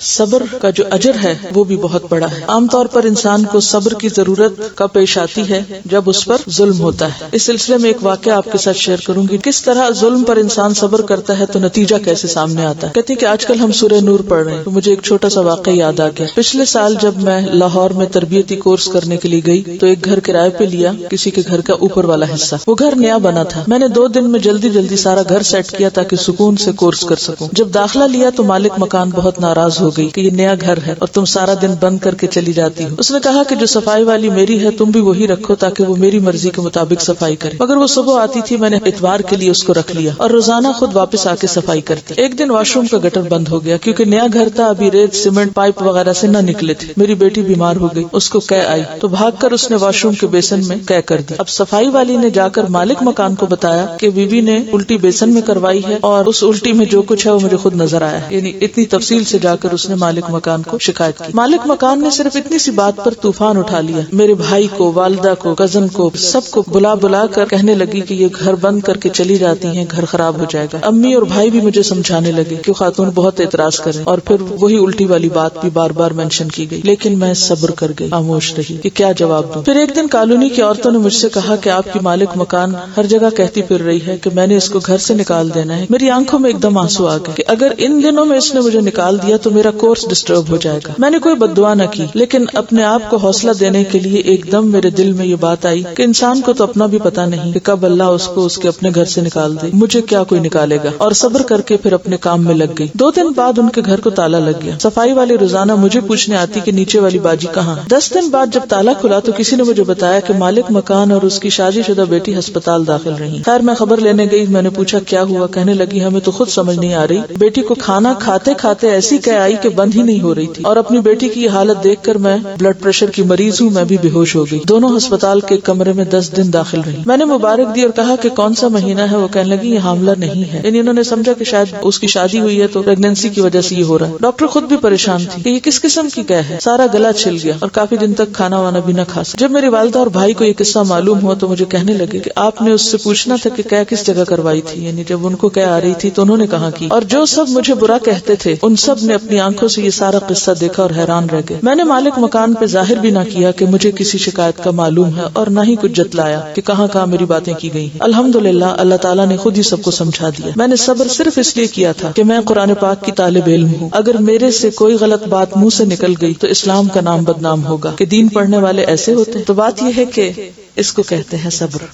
صبر کا جو اجر ہے وہ بھی بہت بڑا ہے. عام طور پر انسان کو صبر کی ضرورت کب پیش آتی ہے؟ جب اس پر ظلم ہوتا ہے. اس سلسلے میں ایک واقعہ آپ کے ساتھ شیئر کروں گی. کس طرح ظلم پر انسان صبر کرتا ہے تو نتیجہ کیسے سامنے آتا ہے. کہتے ہیں کہ آج کل ہم سورہ نور پڑھ رہے ہیں تو مجھے ایک چھوٹا سا واقعہ یاد آ گیا. پچھلے سال جب میں لاہور میں تربیتی کورس کرنے کے لیے گئی تو ایک گھر کرائے پہ لیا، کسی کے گھر کا اوپر والا حصہ. وہ گھر نیا بنا تھا. میں نے 2 دن میں جلدی سارا گھر سیٹ کیا تاکہ سکون سے کورس کر سکوں. جب داخلہ لیا تو مالک مکان بہت ناراض ہو گئی کہ یہ نیا گھر ہے اور تم سارا دن بند کر کے چلی جاتی ہو. اس نے کہا کہ جو صفائی والی میری ہے تم بھی وہی رکھو تاکہ وہ میری مرضی کے مطابق صفائی کرے. مگر وہ صبح آتی تھی، میں نے اتوار کے لیے اس کو رکھ لیا اور روزانہ خود واپس آ کے صفائی کرتی. ایک دن واش روم کا گٹر بند ہو گیا کیونکہ نیا گھر تھا، ابھی ریت سیمنٹ پائپ وغیرہ سے نہ نکلے تھے. میری بیٹی بیمار ہو گئی، اس کو قے آئی تو بھاگ کر اس نے واش روم کے بیسن میں قے کر دی. اب صفائی والی نے جا کر مالک مکان کو بتایا کہ بیوی نے الٹی بیسن میں کروائی ہے اور اس الٹی میں جو کچھ ہے وہ مجھے خود نظر آیا ہے. یعنی اتنی تفصیل سے جا کر اس نے مالک مکان کو شکایت کی. مالک مکان نے صرف اتنی سی بات پر طوفان اٹھا لیا. میرے بھائی کو، والدہ کو، کزن کو، سب کو بلا کر کہنے لگی کہ یہ گھر بند کر کے چلی جاتی ہیں، گھر خراب ہو جائے گا. امی اور بھائی بھی مجھے سمجھانے لگے کہ خاتون بہت اعتراض کریں اور پھر وہی الٹی والی بات بھی بار بار مینشن کی گئی. لیکن میں صبر کر گئی، خاموش رہی کہ کیا جواب دوں. پھر ایک دن کالونی کی عورتوں نے مجھ سے کہا کہ آپ کی مالک مکان ہر جگہ کہتی پھر رہی ہے کہ میں نے اس کو گھر سے نکال دینا ہے. میری آنکھوں میں ایک دم آنسو آ گئے کہ اگر ان دنوں میں اس نے مجھے نکال دیا تو میرا کورس ڈسٹرب ہو جائے گا. میں نے کوئی بد دعا نہ کی، لیکن اپنے آپ کو حوصلہ دینے کے لیے ایک دم میرے دل میں یہ بات آئی کہ انسان کو تو اپنا بھی پتا نہیں کہ کب اللہ اس کو اس کے اپنے گھر سے نکال دے، مجھے کیا کوئی نکالے گا. اور صبر کر کے پھر اپنے کام میں لگ گئی. 2 دن بعد ان کے گھر کو تالا لگ گیا. صفائی والی روزانہ مجھے پوچھنے آتی کہ نیچے والی باجی کہاں ہے. 10 دن بعد جب تالا کھلا تو کسی نے مجھے بتایا کہ مالک مکان اور اس کی شادی شدہ بیٹی ہسپتال داخل رہی. خیر میں خبر لینے گئی. میں نے پوچھا کیا ہوا. کہنے لگی ہمیں تو خود سمجھ نہیں آ رہی، بیٹی کو کھانا کھاتے کھاتے ایسی قے آئی کہ بند ہی نہیں ہو رہی تھی، اور اپنی بیٹی کی یہ حالت دیکھ کر میں بلڈ پریشر کی مریض ہوں، میں بھی بے ہوش ہو گئی. دونوں ہسپتال کے کمرے میں 10 دن داخل رہی. میں نے مبارک دی اور کہا کہ کون سا مہینہ ہے. وہ کہنے لگی یہ حاملہ نہیں ہے. یعنی انہوں نے سمجھا کہ شاید اس کی شادی ہوئی ہے تو پریگنینسی کی وجہ سے یہ ہو رہا ہے. ڈاکٹر خود بھی پریشان تھی کہ یہ کس قسم کی قے ہے. سارا گلا چھل گیا اور کافی دن تک کھانا وانا بھی نہ کھا سکا. جب میری والدہ اور بھائی کو یہ قصہ معلوم ہوا تو مجھے کہنے لگے کہ آپ نے اس سے پوچھنا تھا کہ قے کس جگہ کروائی تھی. یعنی جب ان کو قے آ رہی تھی تو انہوں نے کہاں کی. اور جو سب مجھے برا کہتے تھے ان سب نے اپنی آنکھوں سے یہ سارا قصہ دیکھا اور حیران رہ گئے. میں نے مالک مکان پہ ظاہر بھی نہ کیا کہ مجھے کسی شکایت کا معلوم ہے اور نہ ہی کچھ جتلایا کہ کہاں میری باتیں کی گئی. الحمدللہ اللہ تعالیٰ نے خود ہی سب کو سمجھا دیا. میں نے صبر صرف اس لیے کیا تھا کہ میں قرآن پاک کی طالب علم ہوں. اگر میرے سے کوئی غلط بات منہ سے نکل گئی تو اسلام کا نام بدنام ہوگا کہ دین پڑھنے والے ایسے ہوتے. تو بات یہ ہے کہ اس کو کہتے ہیں صبر،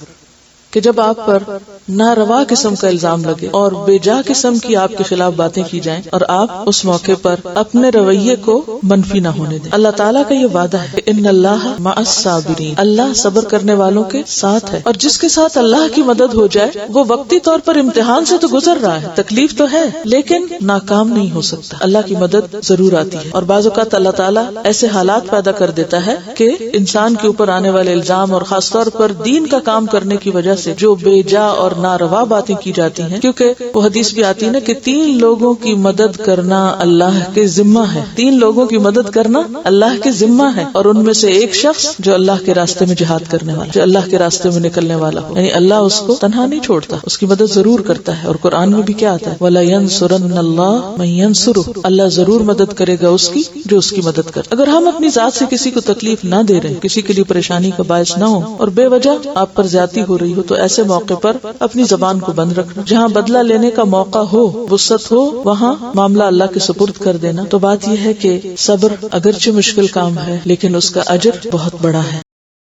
کہ جب آپ پر ناروا قسم کا الزام لگے اور بے جا قسم کی آپ کے خلاف باتیں کی جائیں اور آپ اس موقع پر اپنے رویے کو منفی نہ ہونے دیں. اللہ تعالیٰ کا یہ وعدہ ہے کہ ان اللہ مع الصابرین، اللہ صبر کرنے والوں کے ساتھ ہے. اور جس کے ساتھ اللہ کی مدد ہو جائے وہ وقتی طور پر امتحان سے تو گزر رہا ہے، تکلیف تو ہے، لیکن ناکام نہیں ہو سکتا. اللہ کی مدد ضرور آتی ہے. اور بعض اوقات اللہ تعالیٰ ایسے حالات پیدا کر دیتا ہے کہ انسان کے اوپر آنے والے الزام اور خاص طور پر دین کا کام کرنے کی وجہ سے جو بے جا اور ناروا باتیں کی جاتی ہیں، کیونکہ وہ حدیث بھی آتی ہے نا کہ 3 لوگوں کی مدد کرنا اللہ کے ذمہ ہے. 3 لوگوں کی مدد کرنا اللہ کے ذمہ ہے، اور ان میں سے ایک شخص جو اللہ کے راستے میں جہاد کرنے والا، جو اللہ کے راستے میں نکلنے والا ہو. یعنی اللہ اس کو تنہا نہیں چھوڑتا، اس کی مدد ضرور کرتا ہے. اور قرآن میں بھی کیا آتا ہے وَلَا يَنْصُرَنَّ اللَّهُ مَن يَنْصُرُهُ، اللہ ضرور مدد کرے گا اس کی جو اس کی مدد کرے. اگر ہم اپنی ذات سے کسی کو تکلیف نہ دے رہے، کسی کے لیے پریشانی کا باعث نہ ہو اور بے وجہ آپ پر زیادتی ہو رہی ہو، تو ایسے موقع پر اپنی زبان کو بند رکھنا. جہاں بدلہ لینے کا موقع ہو، وسعت ہو، وہاں معاملہ اللہ کے سپرد کر دینا. تو بات یہ ہے کہ صبر اگرچہ مشکل کام ہے لیکن اس کا اجر بہت بڑا ہے.